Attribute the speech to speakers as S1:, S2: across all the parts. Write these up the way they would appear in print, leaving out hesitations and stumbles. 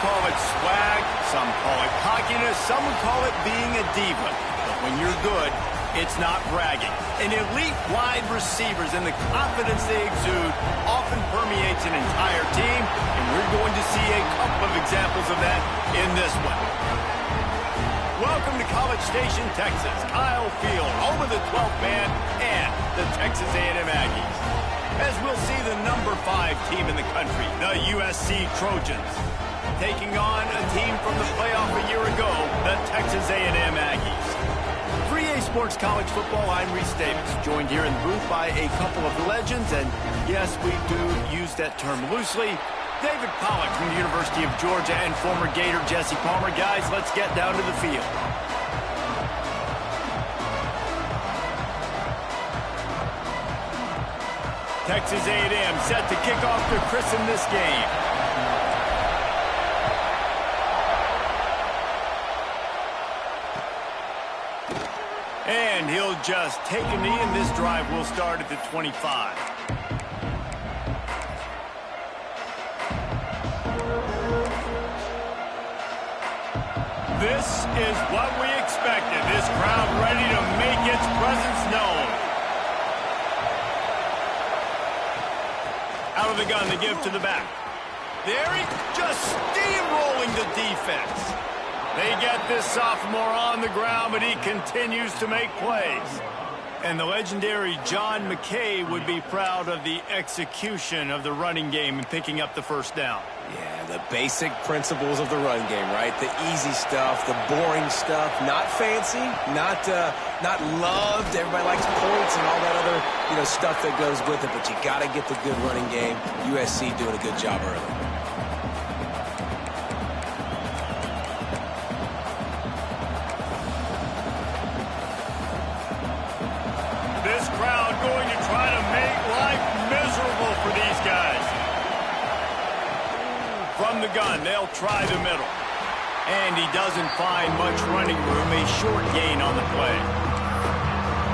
S1: call it swag, some call it cockiness, some would call it being a diva. But when you're good, it's not bragging. An elite wide receivers and the confidence they exude often permeates an entire team, and we're going to see a couple of examples of that in this one. Welcome to College Station, Texas. Kyle Field, home of the 12th man and the Texas A&M Aggies. As we'll see the number 5 team in the country, the USC Trojans, taking on a team from the playoff a year ago, the Texas A&M Aggies. For EA Sports College Football, I'm Reese Davis, joined here in the booth by a couple of legends, and yes, we do use that term loosely. David Pollack from the University of Georgia and former Gator Jesse Palmer. Guys, let's get down to the field. Texas A&M set to kick off to christen this game. And he'll just take a knee, and this drive will start at the 25. This is what we expected. This crowd ready to make its presence known. Out of the gun, the give to the back. There he just steamrolling the defense. They get this sophomore on the ground, but he continues to make plays. And the legendary John McKay would be proud of the execution of the running game and picking up the first down.
S2: Yeah, the basic principles of the run game, right? The easy stuff, the boring stuff, not fancy, not loved. Everybody likes points and all that other, stuff that goes with it, but you got to get the good running game. USC doing a good job early.
S1: This crowd going to try to make life miserable for these guys. From the gun, they'll try the middle. And he doesn't find much running room, a short gain on the play.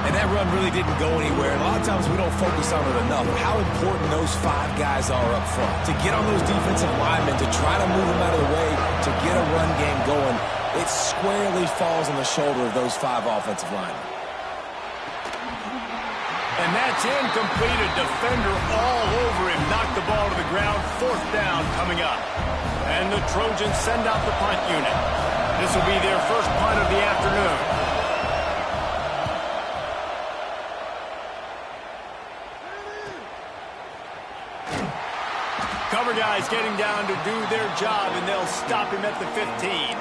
S2: And that run really didn't go anywhere. And a lot of times we don't focus on it enough. How important those 5 guys are up front. To get on those defensive linemen, to try to move them out of the way, to get a run game going, it squarely falls on the shoulder of those 5 offensive linemen.
S1: And that's incomplete. A defender all over him. Knocked the ball to the ground. 4th down coming up. And the Trojans send out the punt unit. This will be their first punt of the afternoon. Cover guys getting down to do their job, and they'll stop him at the 15.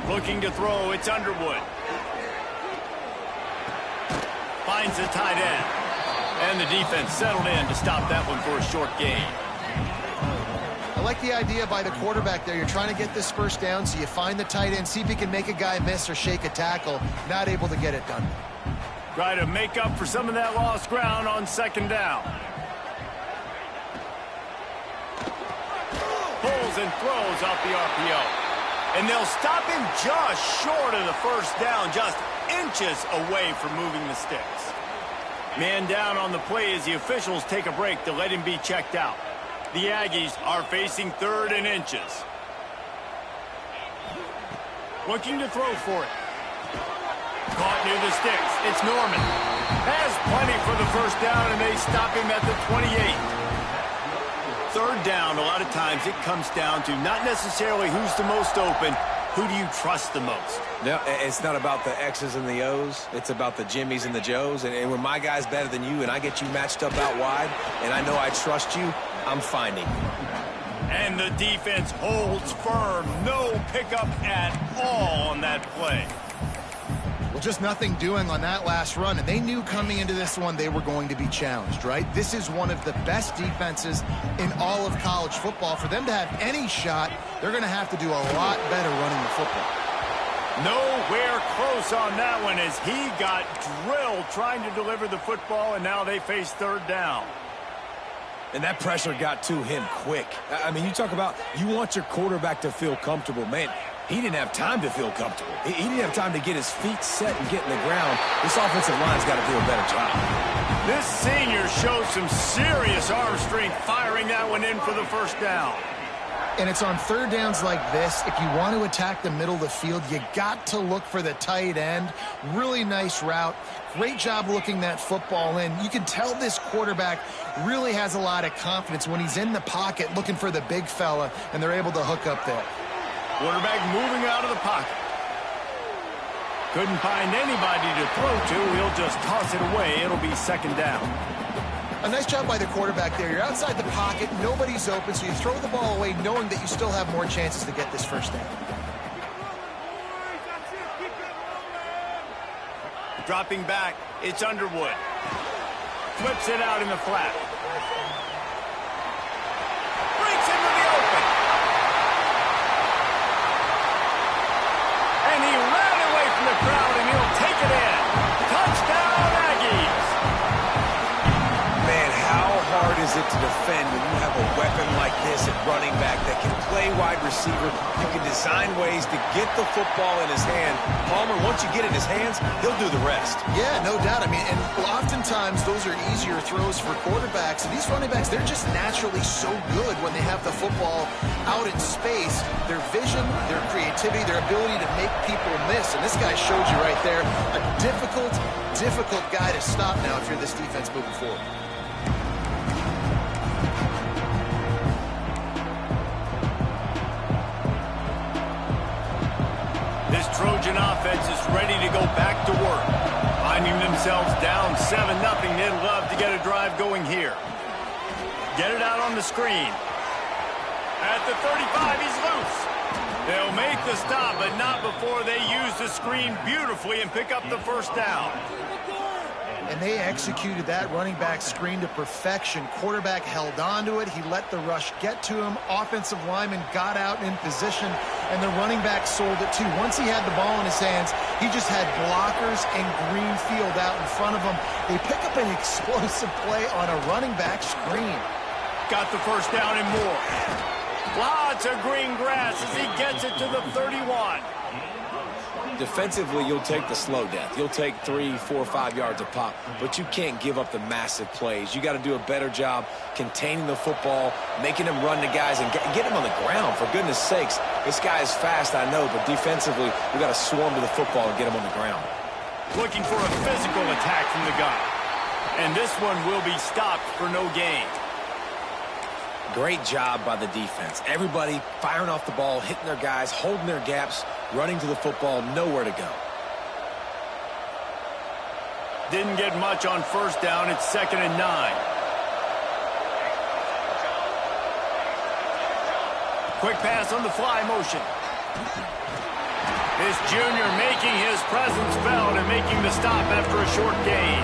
S1: Looking to throw, it's Underwood. Finds the tight end. And the defense settled in to stop that one for a short gain.
S3: I like the idea by the quarterback there. You're trying to get this first down, so you find the tight end, see if he can make a guy miss or shake a tackle. Not able to get it done.
S1: Try to make up for some of that lost ground on 2nd down. Pulls and throws off the RPO. And they'll stop him just short of the first down, just inches away from moving the sticks. Man down on the play as the officials take a break to let him be checked out. The Aggies are facing 3rd and inches. Looking to throw for it. Caught near the sticks. It's Norman. Has plenty for the first down, and they stop him at the 28. 3rd down, a lot of times it comes down to not necessarily who's the most open, who do you trust the most?
S2: No, it's not about the X's and the O's. It's about the Jimmys and the Joes. And when my guy's better than you and I get you matched up out wide and I know I trust you, I'm finding you.
S1: And the defense holds firm. No pickup at all on that play.
S3: Well, just nothing doing on that last run, and they knew coming into this one they were going to be challenged, right? This is one of the best defenses in all of college football. For them to have any shot, they're going to have to do a lot better running the football.
S1: Nowhere close on that one as he got drilled trying to deliver the football, and now they face 3rd down.
S2: And that pressure got to him quick. I mean, you talk about you want your quarterback to feel comfortable. Man, He didn't have time to feel comfortable. He didn't have time to get his feet set and get in the ground. This offensive line's got to do a better job.
S1: This senior showed some serious arm strength firing that one in for the first down.
S3: And it's on third downs like this. If you want to attack the middle of the field, you got to look for the tight end. Really nice route. Great job looking that football in. You can tell this quarterback really has a lot of confidence when he's in the pocket looking for the big fella, and they're able to hook up there.
S1: Quarterback moving out of the pocket. Couldn't find anybody to throw to. He'll just toss it away. It'll be second down.
S3: A nice job by the quarterback there. You're outside the pocket. Nobody's open, so you throw the ball away knowing that you still have more chances to get this first down.
S1: Dropping back, it's Underwood. Flips it out in the flat. Breaks into the open. And he ran away from the crowd, and he'll take it in. Touchdown, Aggies.
S2: Man, how hard is it to defend when you have a weapon like this at running back that can play wide receiver? You can design ways to get the football in his hand. Palmer, once you get it in his hands, he'll do the rest.
S3: Yeah, no doubt. I mean, and oftentimes those are easier throws for quarterbacks. And these running backs, they're just naturally so good when they have the football out in space. Their vision, their creativity, their ability to make people miss. And this guy showed you right there, a difficult guy to stop now if you're this defense moving forward.
S1: This Trojan offense is ready to go back to work. Finding themselves down 7-0, they'd love to get a drive going here. Get it out on the screen. At the 35, he's loose. They'll make the stop, but not before they use the screen beautifully and pick up the first down.
S3: And they executed that running back screen to perfection. Quarterback held on to it. He let the rush get to him. Offensive lineman got out in position, and the running back sold it too. Once he had the ball in his hands, he just had blockers and green field out in front of him. They pick up an explosive play on a running back screen.
S1: Got the first down and more. Lots of green grass as he gets it to the 31.
S2: Defensively, you'll take the slow death. You'll take 3, 4, 5 yards a pop, but you can't give up the massive plays. You got to do a better job containing the football, making them run to guys, and get them on the ground. For goodness sakes, this guy is fast, I know, but defensively, we got to swarm to the football and get him on the ground.
S1: Looking for a physical attack from the gun. And this one will be stopped for no gain.
S2: Great job by the defense. Everybody firing off the ball, hitting their guys, holding their gaps, running to the football, nowhere to go.
S1: Didn't get much on first down. It's 2nd and 9. Quick pass on the fly motion. This junior making his presence felt and making the stop after a short gain.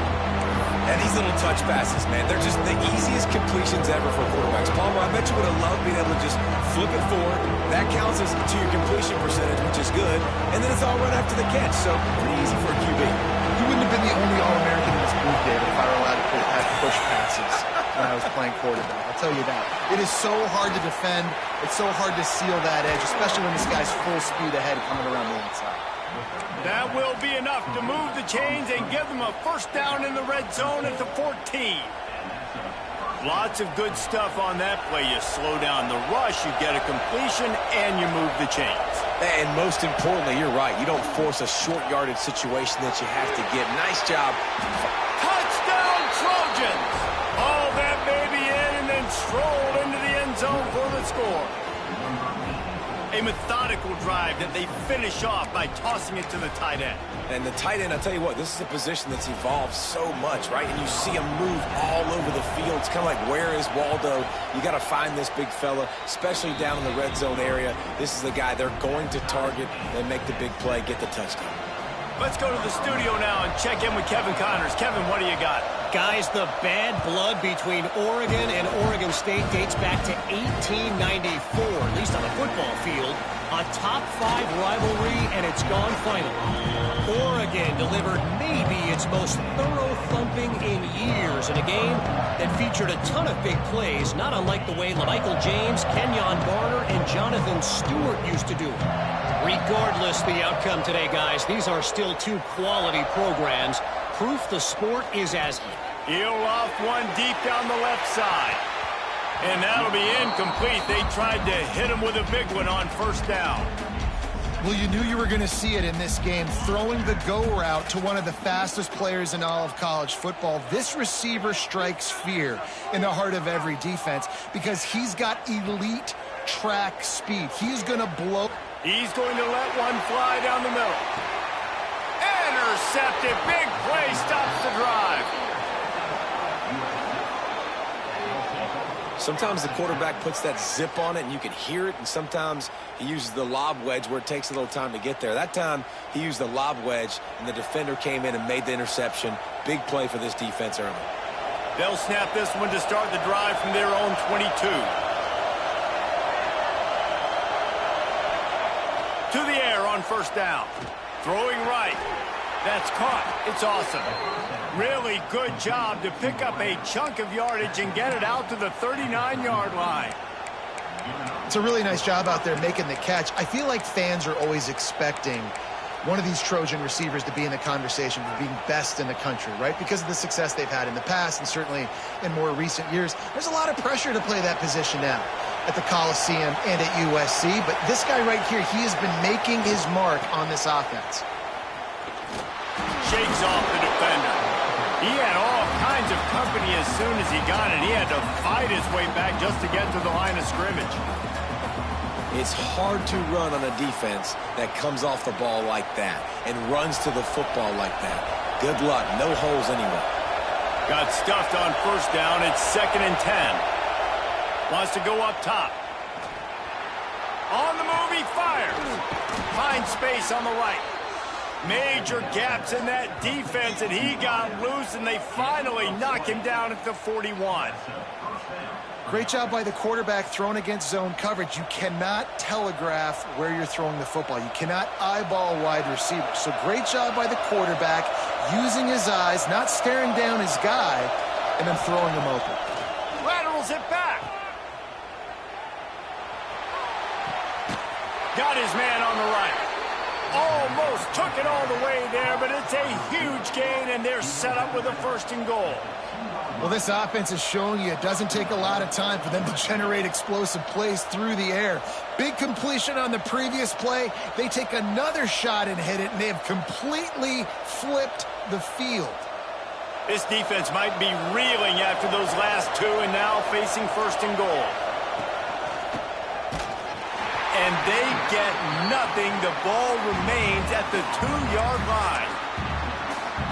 S2: And these little touch passes, man, they're just the easiest completions ever for quarterbacks. Palmer, I bet you would have loved being able to just flip it forward. That counts as to your completion percentage, which is good. And then it's all run after the catch, so pretty easy for a QB.
S3: You wouldn't have been the only All-American in this group, David, if I were allowed to have push passes when I was playing quarterback. I'll tell you that. It is so hard to defend. It's so hard to seal that edge, especially when this guy's full speed ahead coming around the inside.
S1: That will be enough to move the chains and give them a first down in the red zone at the 14. Lots of good stuff on that play. You slow down the rush, you get a completion, and you move the chains.
S2: And most importantly, you're right. You don't force a short yardage situation that you have to get. Nice job.
S1: Touchdown, Trojans! Hauled that baby in and then strolled into the end zone for the score. A methodical drive that they finish off by tossing it to the tight end.
S2: And the tight end, I'll tell you what, this is a position that's evolved so much, right? And you see him move all over the field. It's kind of like, where is Waldo? You got to find this big fella, especially down in the red zone area. This is the guy they're going to target and make the big play, get the touchdown.
S1: Let's go to the studio now and check in with Kevin Connors. Kevin, what do you got?
S4: Guys, the bad blood between Oregon and Oregon State dates back to 1894, at least on the football field. A top-5 rivalry, and it's gone final. Oregon delivered maybe its most thorough thumping in years in a game that featured a ton of big plays, not unlike the way LaMichael James, Kenyon Barner, and Jonathan Stewart used to do it. Regardless the outcome today, guys, these are still two quality programs. Proof the sport is as...
S1: He'll off one deep down the left side. And that'll be incomplete. They tried to hit him with a big one on first down.
S3: Well, you knew you were going to see it in this game, throwing the go route to one of the fastest players in all of college football. This receiver strikes fear in the heart of every defense because he's got elite track speed. He's going to blow.
S1: He's going to let one fly down the middle. Intercepted. Big play stops the drive.
S2: Sometimes the quarterback puts that zip on it and you can hear it, and sometimes he uses the lob wedge where it takes a little time to get there. That time he used the lob wedge and the defender came in and made the interception. Big play for this defense early.
S1: They'll snap this one to start the drive from their own 22. To the air on first down. Throwing right. That's caught. It's awesome. Really good job to pick up a chunk of yardage and get it out to the 39-yard line.
S3: It's a really nice job out there making the catch. I feel like fans are always expecting one of these Trojan receivers to be in the conversation for being best in the country, right? Because of the success they've had in the past and certainly in more recent years. There's a lot of pressure to play that position now at the Coliseum and at USC. But this guy right here, he has been making his mark on this offense.
S1: Shakes off the defender. He had all kinds of company as soon as he got it. He had to fight his way back just to get to the line of scrimmage.
S2: It's hard to run on a defense that comes off the ball like that and runs to the football like that. Good luck. No holes anywhere.
S1: Got stuffed on first down. It's 2nd and 10. Wants to go up top. On the move, he fires. Finds space on the right. Major gaps in that defense, and he got loose, and they finally knock him down at the 41.
S3: Great job by the quarterback throwing against zone coverage. You cannot telegraph where you're throwing the football. You cannot eyeball wide receivers. So great job by the quarterback using his eyes, not staring down his guy, and then throwing him open.
S1: Laterals it back. Got his man on the right. Almost took it all the way there, but it's a huge gain, and they're set up with a 1st and goal.
S3: Well, this offense is showing you it doesn't take a lot of time for them to generate explosive plays through the air. Big completion on the previous play. They take another shot and hit it, and they have completely flipped the field.
S1: This defense might be reeling after those last two, and now facing 1st and goal. And they get nothing. The ball remains at the 2-yard line.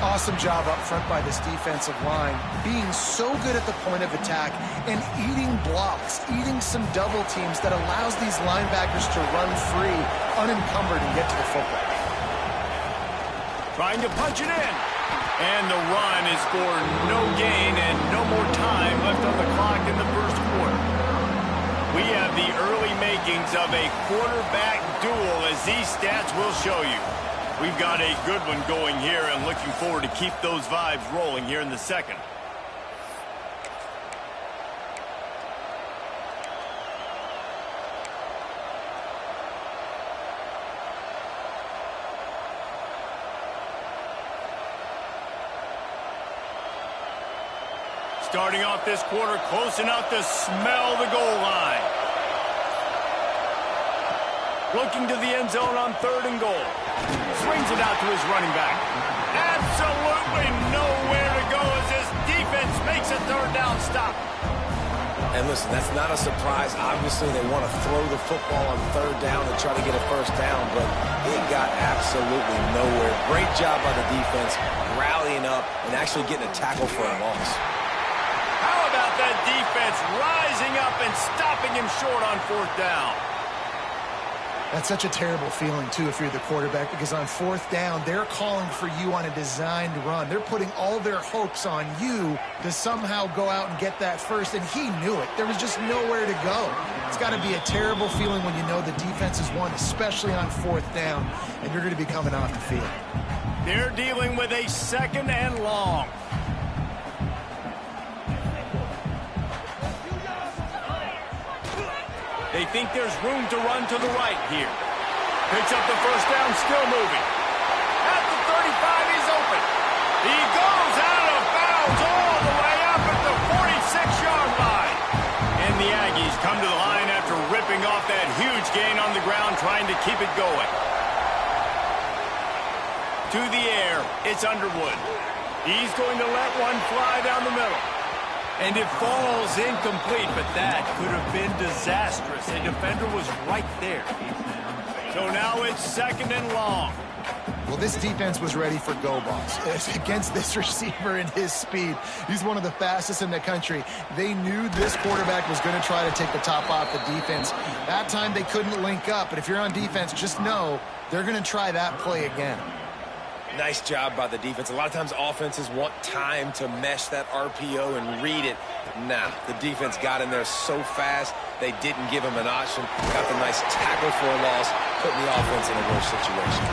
S3: Awesome job up front by this defensive line, being so good at the point of attack and eating blocks, eating some double teams that allows these linebackers to run free, unencumbered, and get to the football.
S1: Trying to punch it in. And the run is for no gain and no more time left on the clock in the 1st quarter. We have the early makings of a quarterback duel, as these stats will show you. We've got a good one going here and looking forward to keep those vibes rolling here in the 2nd. Starting off this quarter close enough to smell the goal line. Looking to the end zone on 3rd and goal. Swings it out to his running back. Absolutely nowhere to go as this defense makes a 3rd down stop.
S2: And listen, that's not a surprise. Obviously, they want to throw the football on 3rd down and try to get a 1st down, but it got absolutely nowhere. Great job by the defense, rallying up and actually getting a tackle for a loss.
S1: How about that defense rising up and stopping him short on 4th down?
S3: That's such a terrible feeling, too, if you're the quarterback, because on 4th down, they're calling for you on a designed run. They're putting all their hopes on you to somehow go out and get that first, and he knew it. There was just nowhere to go. It's got to be a terrible feeling when you know the defense has won, especially on 4th down, and you're going to be coming off the field.
S1: They're dealing with a 2nd and long. They think there's room to run to the right here. Picks up the first down, still moving. At the 35, he's open. He goes out of bounds all the way up at the 46-yard line. And the Aggies come to the line after ripping off that huge gain on the ground, trying to keep it going. To the air, it's Underwood. He's going to let one fly down the middle. And it falls incomplete, but that could have been disastrous. A defender was right there. So now it's second and long.
S3: Well, this defense was ready for go balls. Against this receiver and his speed, he's one of the fastest in the country. They knew this quarterback was going to try to take the top off the defense. That time they couldn't link up, but if you're on defense, just know they're going to try that play again.
S2: Nice job by the defense. A lot of times offenses want time to mesh that RPO and read it. Nah, the defense got in there so fast, they didn't give him an option. Got the nice tackle for a loss, putting the offense in a worse situation.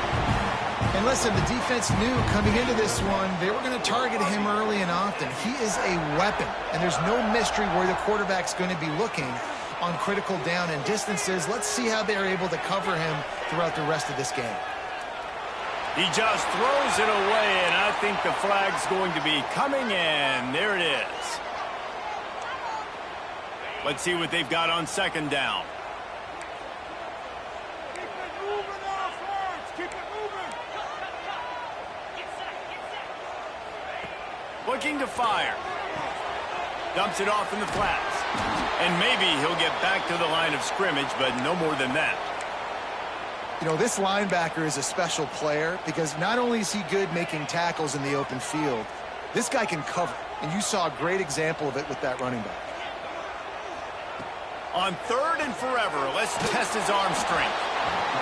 S3: And listen, the defense knew coming into this one, they were going to target him early and often. He is a weapon, and there's no mystery where the quarterback's going to be looking on critical down and distances. Let's see how they're able to cover him throughout the rest of this game.
S1: He just throws it away, and I think the flag's going to be coming in. There it is. Let's see what they've got on second down.
S5: Keep it moving, offense. Keep it moving.
S1: Looking to fire. Dumps it off in the flats. And maybe he'll get back to the line of scrimmage, but no more than that.
S3: You know, this linebacker is a special player because not only is he good making tackles in the open field, this guy can cover. And you saw a great example of it with that running back.
S1: On third and forever, let's test his arm strength.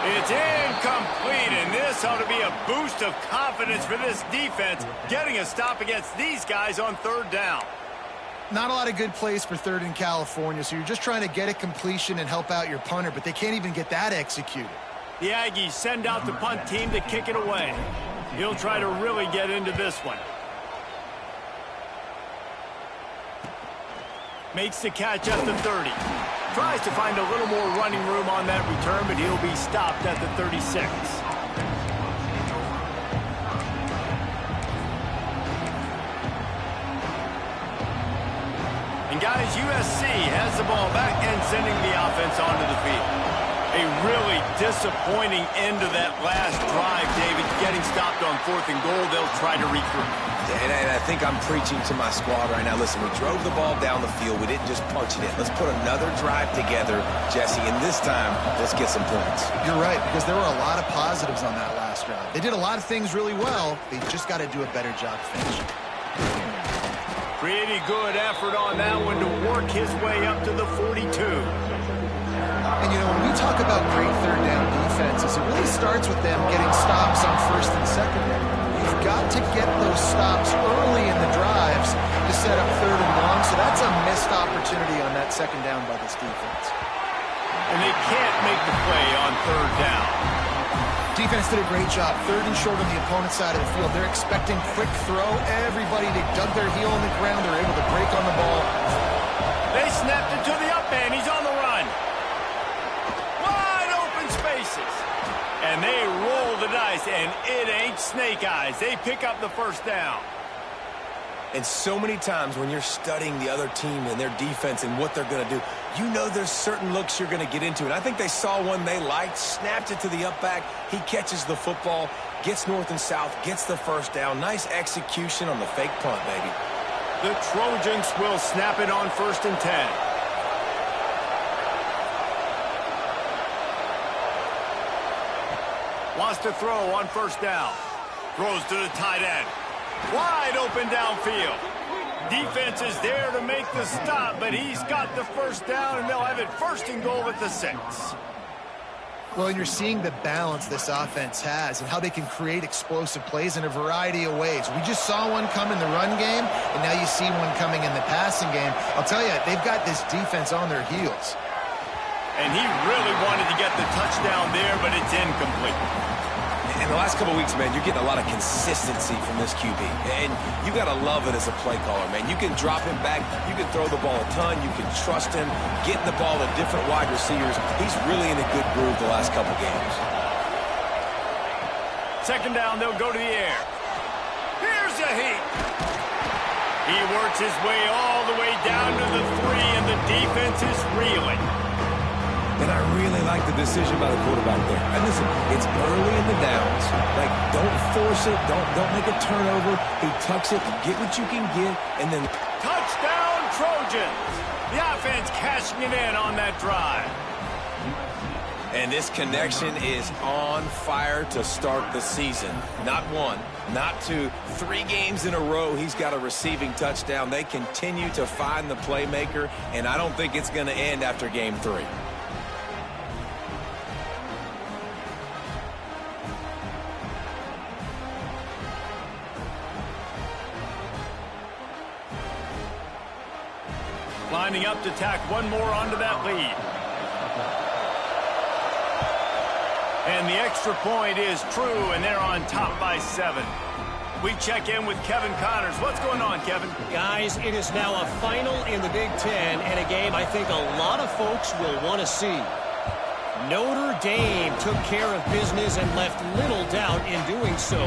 S1: It's incomplete, and this ought to be a boost of confidence for this defense, getting a stop against these guys on third down.
S3: Not a lot of good plays for third in California, so you're just trying to get a completion and help out your punter, but they can't even get that executed.
S1: The Aggies send out the punt team to kick it away. He'll try to really get into this one. Makes the catch at the 30. Tries to find a little more running room on that return, but he'll be stopped at the 36. And guys, USC has the ball back and sending the offense onto the field. A really disappointing end to that last drive, David. Getting stopped on fourth and goal, they'll try to regroup.
S2: And I think I'm preaching to my squad right now. Listen, we drove the ball down the field. We didn't just punch it in. Let's put another drive together, Jesse, and this time, let's get some points.
S3: You're right, because there were a lot of positives on that last drive. They did a lot of things really well. They just got to do a better job finishing.
S1: Pretty good effort on that one to work his way up to the 42.
S3: And, you know, when we talk about great third down defenses, it really starts with them getting stops on first and second down. You've got to get those stops early in the drives to set up third and long, so that's a missed opportunity on that second down by this defense.
S1: And they can't make the play on third down.
S3: Defense did a great job. Third and short on the opponent's side of the field. They're expecting quick throw. Everybody, they dug their heel on the ground. They're able to break on the ball.
S1: They snapped it to the up man. He's on the run. Wide open spaces. And they roll the dice, and it ain't snake eyes. They pick up the first down.
S2: And so many times when you're studying the other team and their defense and what they're going to do, you know there's certain looks you're going to get into. And I think they saw one they liked, snapped it to the up back. He catches the football, gets north and south, gets the first down. Nice execution on the fake punt, baby.
S1: The Trojans will snap it on 1st and 10. Wants to throw on first down. Throws to the tight end. Wide open downfield. Defense is there to make the stop, but he's got the first down, and they'll have it 1st and goal at the 6.
S3: Well, and you're seeing the balance this offense has and how they can create explosive plays in a variety of ways. We just saw one come in the run game, and now you see one coming in the passing game. I'll tell you, they've got this defense on their heels.
S1: And he really wanted to get the touchdown there, but it's incomplete.
S2: In the last couple of weeks, man, you're getting a lot of consistency from this QB. And you got to love it as a play caller, man. You can drop him back. You can throw the ball a ton. You can trust him, getting the ball to different wide receivers. He's really in a good groove the last couple games.
S1: Second down, they'll go to the air. Here's a heat. He works his way all the way down to the 3, and the defense is reeling.
S2: And I really like the decision by the quarterback there. And listen, it's early in the downs. Like, don't force it. Don't make a turnover. He tucks it, get what you can get, and then...
S1: Touchdown, Trojans. The offense cashing it in on that drive.
S2: And this connection is on fire to start the season. Not 1, not 2, 3 games in a row he's got a receiving touchdown. They continue to find the playmaker, and I don't think it's going to end after game 3.
S1: Lining up to tack one more onto that lead. And the extra point is true, and they're on top by 7. We check in with Kevin Connors. What's going on, Kevin?
S4: Guys, it is now a final in the Big Ten, and a game I think a lot of folks will want to see. Notre Dame took care of business and left little doubt in doing so.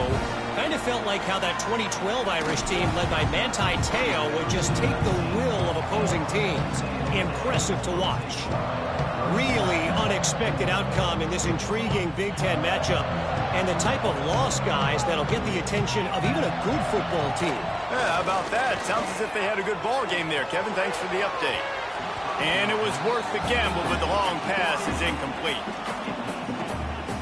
S4: Kind of felt like how that 2012 Irish team led by Manti Te'o would just take the will of opposing teams. Impressive to watch. Really unexpected outcome in this intriguing Big Ten matchup, and the type of loss, guys, that'll get the attention of even a good football team.
S1: Yeah, how about that? Sounds as if they had a good ball game there, Kevin. Thanks for the update. And it was worth the gamble, but the long pass is incomplete.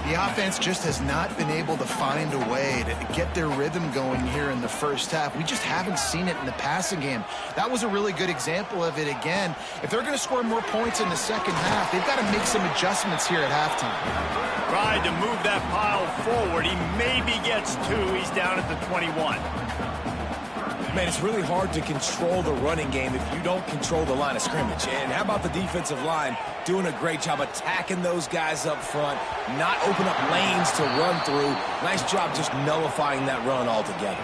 S3: The offense just has not been able to find a way to get their rhythm going here in the first half. We just haven't seen it in the passing game. That was a really good example of it again. If they're going to score more points in the second half, they've got to make some adjustments here at halftime.
S1: Tried to move that pile forward. He maybe gets 2. He's down at the 21.
S2: Man, it's really hard to control the running game if you don't control the line of scrimmage. And how about the defensive line doing a great job attacking those guys up front, not open up lanes to run through. Nice job just nullifying that run altogether.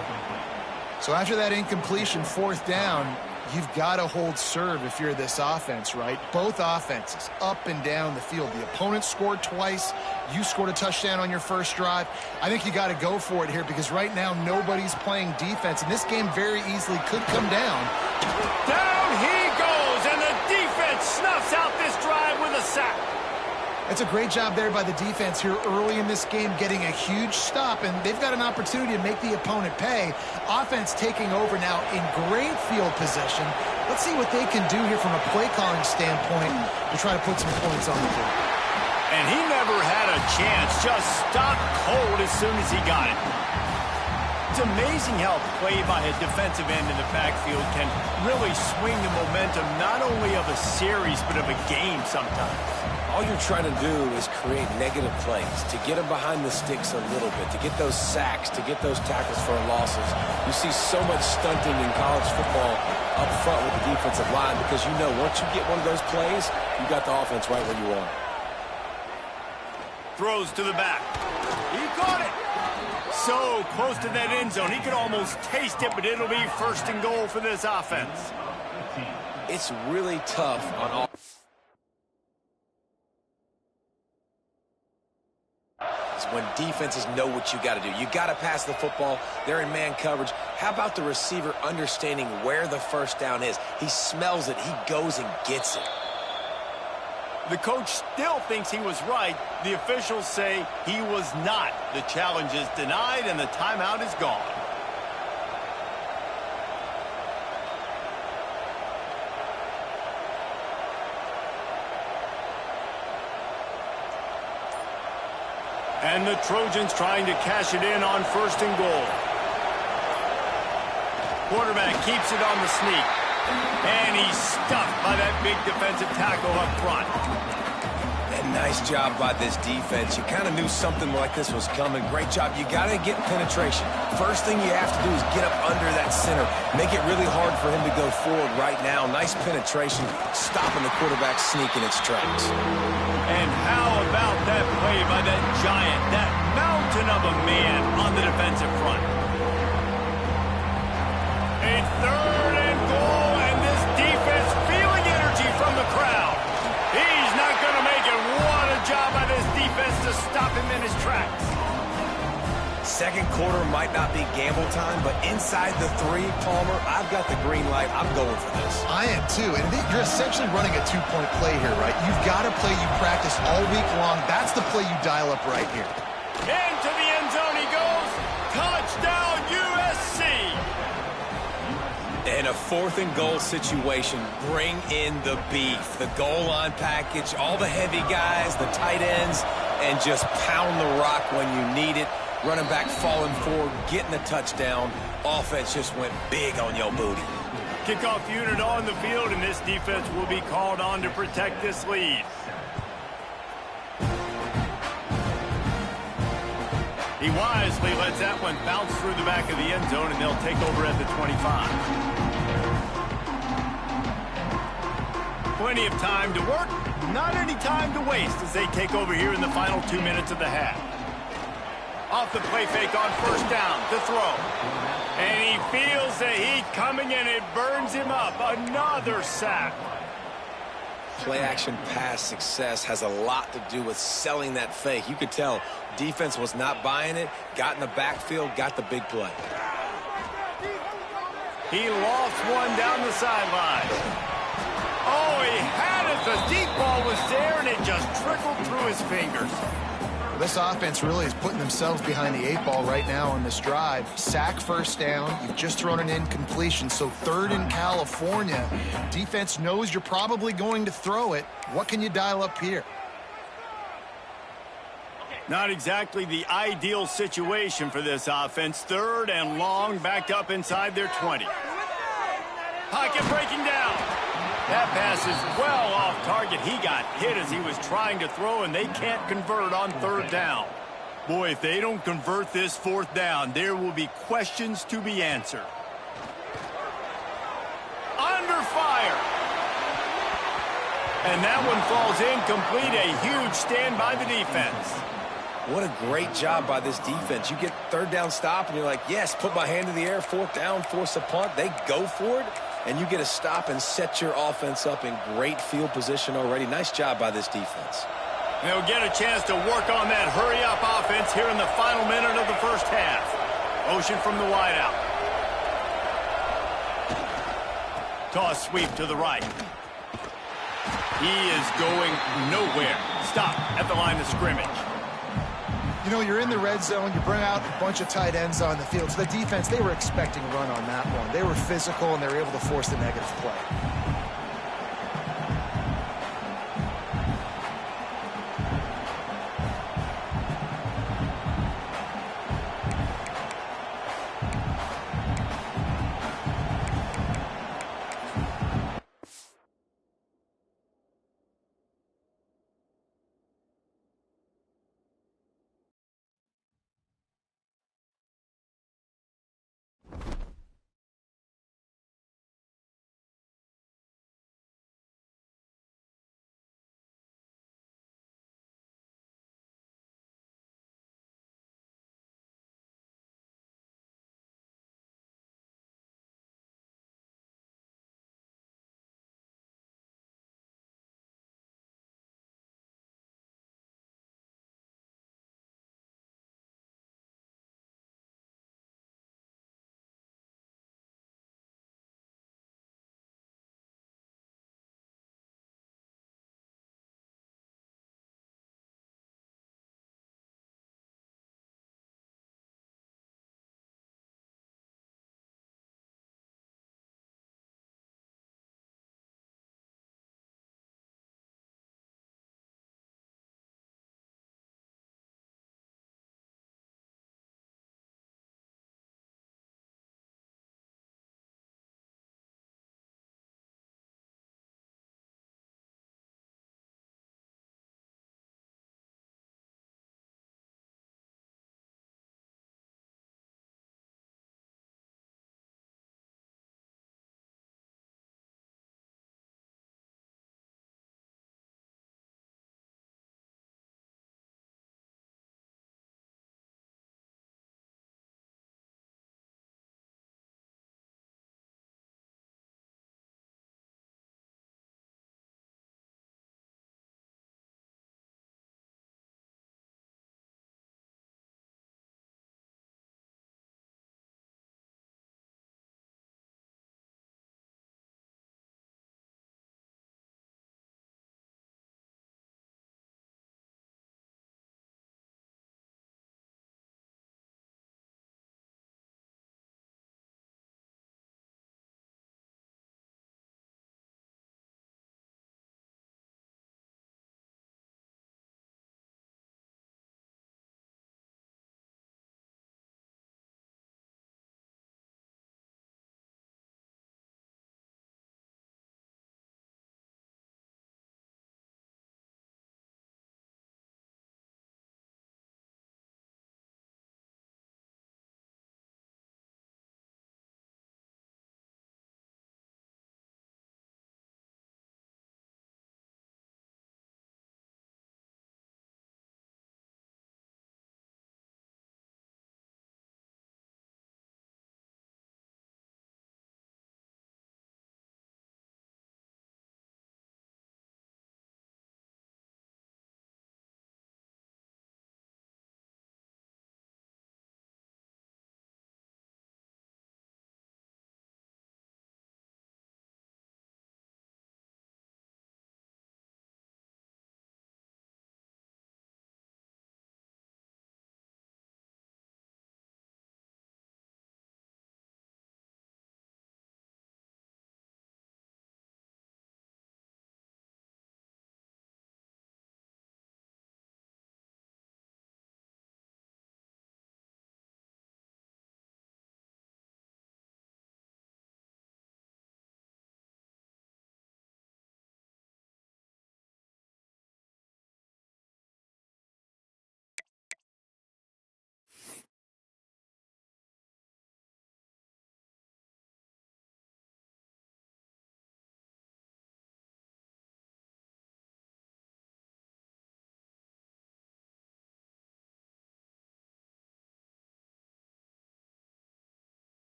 S3: So after that incompletion, 4th down, you've got to hold serve if you're this offense, right? Both offenses up and down the field. The opponent scored twice. You scored a touchdown on your first drive. I think you got to go for it here because right now nobody's playing defense, and this game very easily could come down.
S1: Down he goes, and the defense snuffs out this drive with a sack.
S3: It's a great job there by the defense here early in this game, getting a huge stop, and they've got an opportunity to make the opponent pay. Offense taking over now in great field position. Let's see what they can do here from a play calling standpoint to try to put some points on the board.
S1: And he never had a chance, just stopped cold as soon as he got it. It's amazing how play by a defensive end in the backfield can really swing the momentum not only of a series but of a game sometimes.
S2: All you're trying to do is create negative plays, to get them behind the sticks a little bit, to get those sacks, to get those tackles for losses. You see so much stunting in college football up front with the defensive line because you know once you get one of those plays, you got the offense right where you want.
S1: Throws to the back. He caught it. So close to that end zone. He could almost taste it, but it'll be 1st and goal for this offense.
S2: It's really tough on all. When defenses know what you got to do. You got to pass the football. They're in man coverage. How about the receiver understanding where the first down is? He smells it. He goes and gets it.
S1: The coach still thinks he was right. The officials say he was not. The challenge is denied, and the timeout is gone. And the Trojans trying to cash it in on 1st and goal. Quarterback keeps it on the sneak. And he's stuffed by that big defensive tackle up front.
S2: And nice job by this defense. You kind of knew something like this was coming. Great job. You got to get penetration. First thing you have to do is get up under that center. Make it really hard for him to go forward right now. Nice penetration, stopping the quarterback sneak in its tracks.
S1: And how about that play by that giant, that mountain of a man on the defensive front? A 3rd and goal, and this defense feeling energy from the crowd. He's not going to make it. What a job by this defense to stop him in his tracks.
S2: second quarter might not be gamble time, but inside the 3, Palmer, I've got the green light. I'm going for this.
S3: I am too, and you're essentially running a 2-point play here, right? You've got a play you practice all week long. That's the play you dial up right here.
S1: Into the end zone he goes. Touchdown, USC.
S2: In a 4th and goal situation, bring in the beef. The goal line package, all the heavy guys, the tight ends, and just pound the rock when you need it. Running back falling forward, getting the touchdown. Offense just went big on your booty.
S1: Kickoff unit on the field, and this defense will be called on to protect this lead. He wisely lets that one bounce through the back of the end zone, and they'll take over at the 25. Plenty of time to work, not any time to waste as they take over here in the final 2 minutes of the half. Off the play fake on first down, to throw. And he feels the heat coming, and it burns him up. Another sack.
S2: Play-action pass success has a lot to do with selling that fake. You could tell defense was not buying it, got in the backfield, got the big play.
S1: He lost one down the sideline. Oh, he had it. The deep ball was there, and it just trickled through his fingers.
S3: This offense really is putting themselves behind the 8 ball right now on this drive. Sack first down. You've just thrown an incompletion. So 3rd in California. Defense knows you're probably going to throw it. What can you dial up here?
S1: Not exactly the ideal situation for this offense. 3rd and long, backed up inside their 20. Pocket breaking down. That pass is well off target. He got hit as he was trying to throw, and they can't convert on 3rd down. Boy, if they don't convert this 4th down, there will be questions to be answered. Under fire. And that one falls incomplete. A huge stand by the defense.
S2: What a great job by this defense. You get 3rd down stop, and you're like, yes, put my hand in the air, 4th down, force a punt. They go for it, and you get a stop and set your offense up in great field position already. Nice job by this defense.
S1: They'll get a chance to work on that hurry-up offense here in the final minute of the first half. Motion from the wideout. Toss sweep to the right. He is going nowhere. Stop at the line of scrimmage.
S3: You know, you're in the red zone. You bring out a bunch of tight ends on the field. So the defense, they were expecting a run on that one. They were physical, and they were able to force the negative play.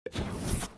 S3: it.